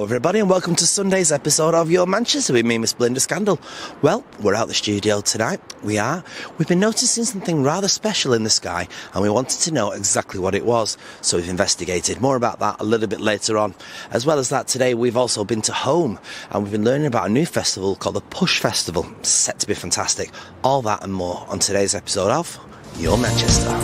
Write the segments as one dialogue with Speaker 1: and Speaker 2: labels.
Speaker 1: Everybody, and welcome to Sunday's episode of Your Manchester with me, Miss Belinda Scandal. Well, we're out the studio tonight. We've been noticing something rather special in the sky, and we wanted to know exactly what it was. So we've investigated. More about that a little bit later on. As well as that, today we've also been to Home, and we've been learning about a new festival called the Push Festival. It's set to be fantastic. All that and more on today's episode of Your Manchester.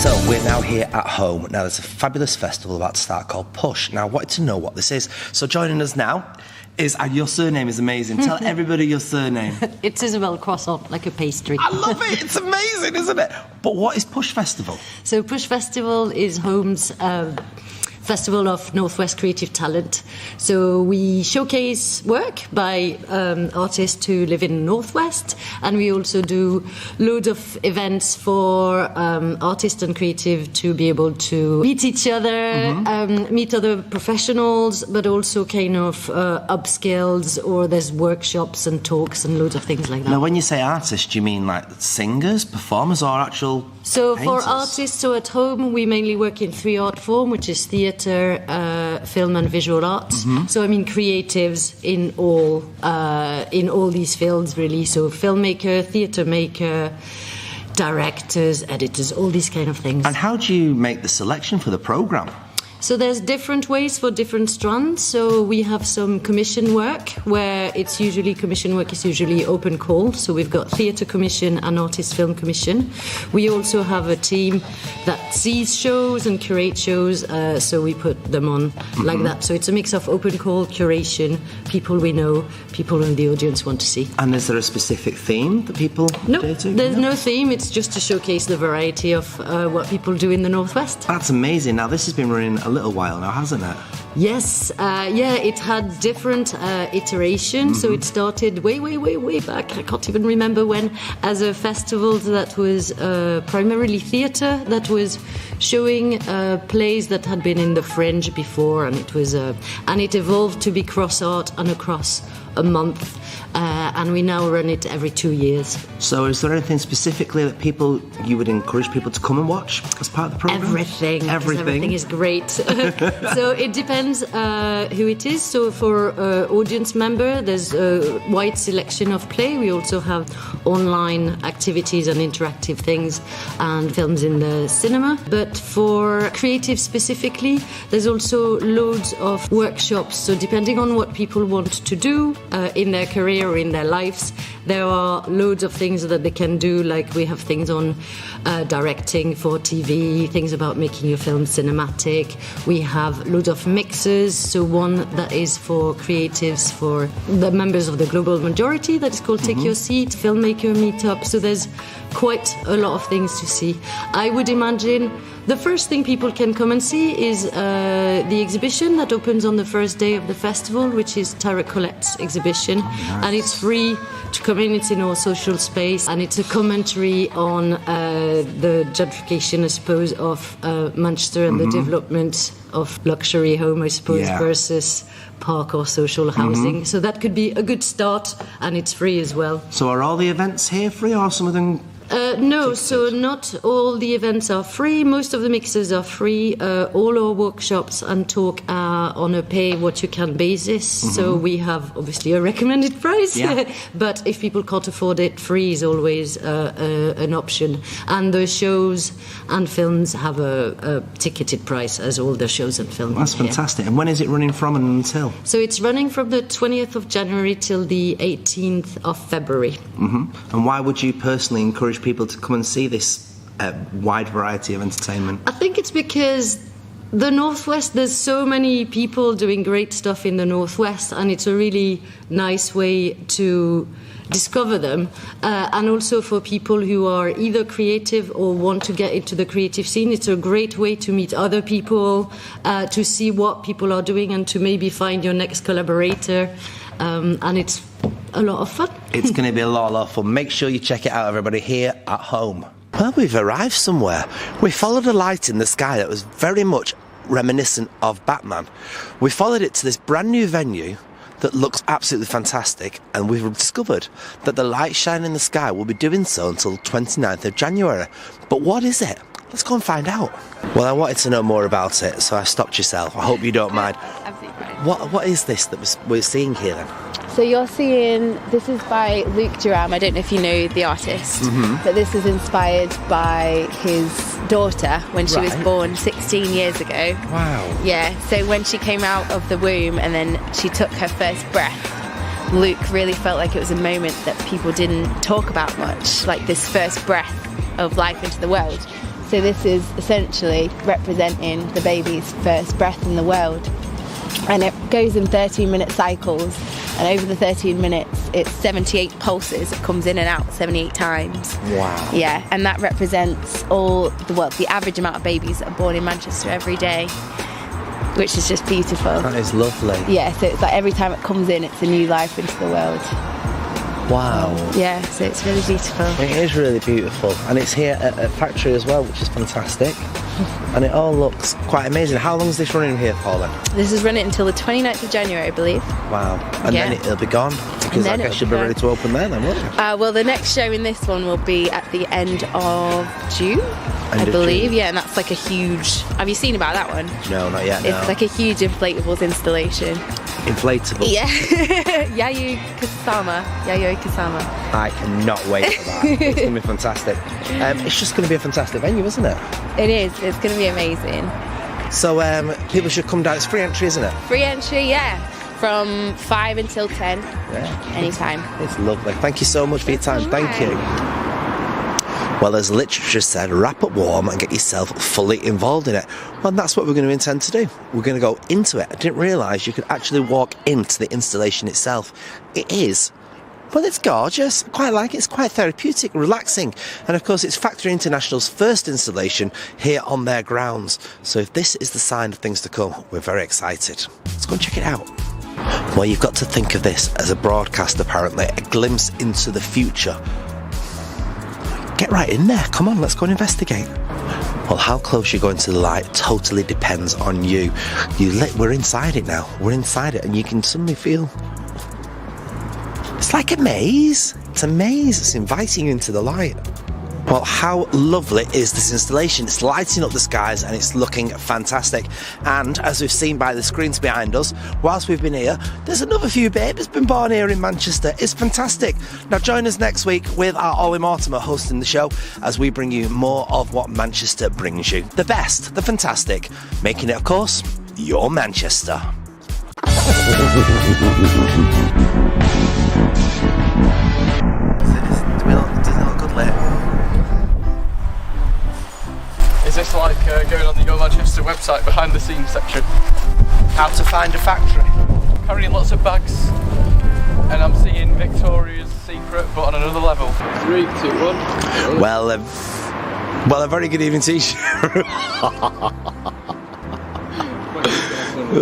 Speaker 1: So we're now here at Home. Now there's a fabulous festival about to start called Push. Now I wanted to know what this is. So joining us now is, your surname is amazing. Tell everybody your surname.
Speaker 2: It's Isabel croissant, like a pastry.
Speaker 1: I love it. It's amazing, isn't it? But what is Push Festival?
Speaker 2: So Push Festival is Home's festival of Northwest creative talent. So we showcase work by artists who live in Northwest, and we also do loads of events for artists and creative to be able to meet each other, meet other professionals, but also kind of upskills, or there's workshops and talks and loads of things like that.
Speaker 1: Now, when you say artists, do you mean like singers, performers, or actual
Speaker 2: So
Speaker 1: painters?
Speaker 2: For artists, so at Home we mainly work in 3 art form, which is theatre, film and visual arts. So I mean creatives in all these fields really. So filmmaker, theatre maker, directors, editors, all these kind of things.
Speaker 1: And how do you make the selection for the programme?
Speaker 2: So there's different ways for different strands. So we have some commission work where commission work is usually open call. So we've got theatre commission and artist film commission. We also have a team that sees shows and curates shows. So we put them on like that. So it's a mix of open call, curation, people we know, people in the audience want to see.
Speaker 1: And is there a specific theme that people
Speaker 2: No,
Speaker 1: do to?
Speaker 2: there's no theme. It's just to showcase the variety of what people do in the Northwest.
Speaker 1: That's amazing. Now this has been running a little while now, hasn't it?
Speaker 2: Yes, it had different iterations. So it started way back. I can't even remember when, as a festival that was primarily theatre, that was showing plays that had been in the Fringe before, and it was and it evolved to be cross art and across a month. And we now run it every 2 years.
Speaker 1: So is there anything specifically that you would encourage people to come and watch as part of the programme?
Speaker 2: Everything is great. So it depends who it is. So for audience member, there's a wide selection of play. We also have online activities and interactive things and films in the cinema. But for creative specifically, there's also loads of workshops. So depending on what people want to do in their career or in their lives, there are loads of things that they can do. Like we have things on directing for TV, things about making your film cinematic. We have loads of mixes. So one that is for creatives, for the members of the global majority, that is called Take Your Seat, filmmaker meetup. So there's quite a lot of things to see. I would imagine the first thing people can come and see is the exhibition that opens on the first day of the festival, which is Tara Collette's exhibition.
Speaker 1: Nice.
Speaker 2: And it's free to come in. It's in our social space, and it's a commentary on the gentrification, I suppose, of Manchester and the development of luxury home, I suppose, versus park or social housing. So that could be a good start, and it's free as well.
Speaker 1: So are all the events here free, or some of them
Speaker 2: No, so not all the events are free. Most of the mixes are free. All our workshops and talk are on a pay-what-you-can basis. So we have, obviously, a recommended price. But if people can't afford it, free is always an option. And the shows and films have a ticketed price, as all the shows and films.
Speaker 1: That's fantastic. And when is it running from and until?
Speaker 2: So it's running from the 20th of January till the 18th of February.
Speaker 1: And why would you personally encourage people to come and see this wide variety of entertainment?
Speaker 2: I think it's because the Northwest, there's so many people doing great stuff in the Northwest, and it's a really nice way to discover them, and also for people who are either creative or want to get into the creative scene. It's a great way to meet other people, to see what people are doing, and to maybe find your next collaborator, and it's a lot of fun.
Speaker 1: It's going to be a lot of fun. Make sure you check it out, everybody, here at home. Well, we've arrived somewhere. We followed a light in the sky that was very much reminiscent of Batman. We followed it to this brand new venue that looks absolutely fantastic, and we've discovered that the light shine in the sky will be doing so until 29th of January. But what is it? Let's go and find out. Well, I wanted to know more about it, so I stopped yourself. I hope you don't mind.
Speaker 3: Absolutely fine.
Speaker 1: What is this that we're seeing here then?
Speaker 3: So you're seeing, this is by Luke Durham. I don't know if you know the artist, but this is inspired by his daughter when she was born 16 years ago.
Speaker 1: Wow.
Speaker 3: Yeah, so when she came out of the womb and then she took her first breath, Luke really felt like it was a moment that people didn't talk about much, like this first breath of life into the world. So this is essentially representing the baby's first breath in the world. And it goes in 13-minute cycles, and over the 13 minutes it's 78 pulses. It comes in and out 78 times.
Speaker 1: Wow.
Speaker 3: Yeah, and that represents the average amount of babies that are born in Manchester every day, which is just beautiful.
Speaker 1: That is lovely.
Speaker 3: Yeah, so it's like every time it comes in, it's a new life into the world.
Speaker 1: Wow.
Speaker 3: Yeah, so it's really beautiful.
Speaker 1: It is really beautiful, and it's here at a factory as well, which is fantastic. And it all looks quite amazing. How long is this running here for then?
Speaker 3: This is running until the 29th of January, I believe.
Speaker 1: Wow. And then it'll be gone? Because I guess you'll be ready to open there then, won't you?
Speaker 3: Well, the next show in this one will be at the end of June, I believe. June. Yeah, and that's like a huge... Have you seen about that one?
Speaker 1: No, not yet,
Speaker 3: It's like a huge inflatables installation.
Speaker 1: Inflatable?
Speaker 3: Yeah. Yayoi Kusama.
Speaker 1: I cannot wait for that. It's going to be fantastic. It's just going to be a fantastic venue, isn't it?
Speaker 3: It is. It's going to be amazing.
Speaker 1: So people should come down. It's free entry, isn't it?
Speaker 3: Free entry, yeah. From 5 until 10.
Speaker 1: Yeah.
Speaker 3: Anytime.
Speaker 1: It's lovely. Thank you so much for your time. Thank you. Well, as literature said, wrap up warm and get yourself fully involved in it. Well, that's what we're going to intend to do. We're going to go into it. I didn't realise you could actually walk into the installation itself. It is. Well, it's gorgeous. I quite like it. It's quite therapeutic, relaxing. And of course, it's Factory International's first installation here on their grounds. So if this is the sign of things to come, we're very excited. Let's go and check it out. Well, you've got to think of this as a broadcast, apparently, a glimpse into the future. Get right in there. Come on, let's go and investigate. Well, how close you're going to the light totally depends on you. We're inside it now. We're inside it, and you can suddenly feel... It's like a maze. It's a maze. It's inviting you into the light. Well, how lovely is this installation? It's lighting up the skies and it's looking fantastic. And as we've seen by the screens behind us, whilst we've been here, there's another few babies been born here in Manchester. It's fantastic. Now join us next week with our Ollie Mortimer hosting the show as we bring you more of what Manchester brings you. The best, the fantastic, making it, of course, your Manchester. Doesn't it look good, lit?
Speaker 4: Is this like going on the Your Manchester website behind the scenes section?
Speaker 1: How to find a factory.
Speaker 4: Carrying lots of bags, and I'm seeing Victoria's Secret, but on another level. 3, 2, 1.
Speaker 1: Well, a very good evening to you.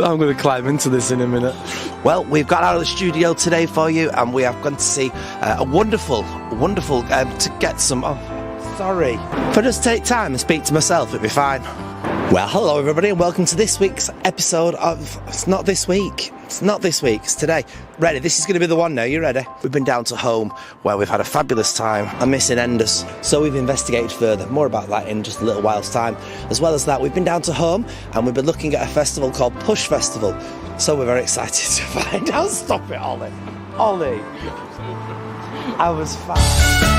Speaker 1: I'm going to climb into this in a minute. Well, we've got out of the studio today for you, and we have gone to see a wonderful, to get some... Oh, sorry. If I just take time and speak to myself, it'd be fine. Well, hello everybody and welcome to this week's episode of... It's not this week, it's today. Ready, this is going to be the one now, you ready? We've been down to Home where we've had a fabulous time. I'm missing Enders, so we've investigated further. More about that in just a little while's time. As well as that, we've been down to Home and we've been looking at a festival called Push Festival. So we're very excited to find out. Stop it, Ollie. I was fine.